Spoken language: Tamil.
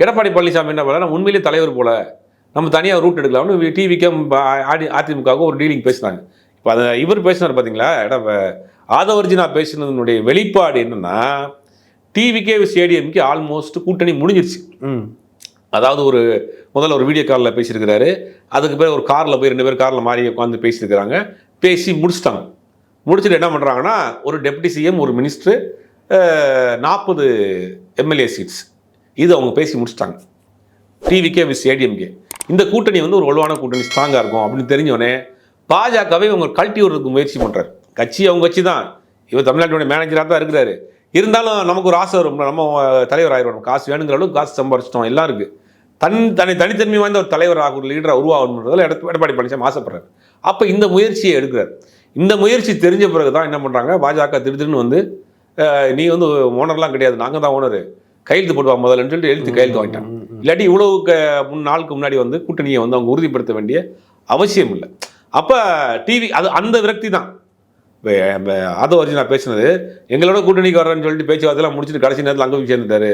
எடப்பாடி பழனிசாமி என்ன பண்ணல, நம்ம உண்மையிலேயே தலைவர் போல நம்ம தனியாக ரூட் எடுக்கலாம்னு டிவிக்கும் அதிமுகவும் ஒரு டீலிங் பேசினாங்க. இப்போ அதை இவர் பேசினார் பார்த்தீங்களா, ஆதவர்ஜினா பேசினதனுடைய வெளிப்பாடு என்னன்னா, டிவிக்கே ஏடிஎம்கே ஆல்மோஸ்ட் கூட்டணி முடிஞ்சிருச்சு. அதாவது முதல்ல ஒரு வீடியோ காலில் பேசியிருக்கிறாரு, அதுக்கு பேர் ஒரு காரில் போய் 2 பேர் காரில் மாறி உட்காந்து பேசியிருக்கிறாங்க, பேசி முடிச்சுட்டாங்க. முடிச்சுட்டு என்ன பண்ணுறாங்கன்னா, ஒரு டெப்டி சிஎம், ஒரு மினிஸ்டர், 40 எம்எல்ஏ சீட்ஸ், இது அவங்க பேசி முடிச்சிட்டாங்க. டிவிக்கே ஏடிஎம்கே இந்த கூட்டணி ஒரு வலுவான கூட்டணி, ஸ்ட்ராங்காக இருக்கும் அப்படின்னு தெரிஞ்சோடனே பாஜகவை இவங்க கழட்டி விடுறதுக்கு முயற்சி பண்ணுறாரு. கட்சி அவங்க கட்சி தான், இவர் தமிழ்நாட்டுடைய மேனேஜராக தான் இருக்கிறாரு. இருந்தாலும் நமக்கு ஒரு ஆசை வரும், நம்ம தலைவர் ஆயிடும், காசு வேணுங்கிற அளவுக்கு காசு சம்பாரிச்சிட்டோம், எல்லாம் இருக்குது. தனித்தன்மை வாய்ந்த ஒரு தலைவராக, ஒரு லீடராக உருவாகணுன்றதில் எடப்பாடி பழனிசாமி ஆசைப்படுறாரு. அப்போ இந்த முயற்சியை எடுக்கிறார். இந்த முயற்சி தெரிஞ்ச பிறகு தான் என்ன பண்ணுறாங்க, பாஜக திடீர்னு நீ ஓனர்லாம் கிடையாது, நாங்கள் தான் ஓனரு, கையெழுத்து போடுவாங்க முதல்லன்னு சொல்லிட்டு கையெழுத்து வாங்கிட்டாங்க. இல்லாட்டி இவ்வளவு நாளுக்கு முன்னாடி கூட்டணியை அவங்க உறுதிப்படுத்த வேண்டிய அவசியம் இல்லை. அப்போ டிவி அது அந்த விரக்தி தான். ஆதவர்ஜினா பேசினது, எங்களோட கூட்டணிக்கு வர்றேன்னு சொல்லிட்டு பேச்சுவார்த்தைலாம் முடிச்சுட்டு கடைசி நேரத்தில் அங்கே போய் சேர்ந்துட்டாரு.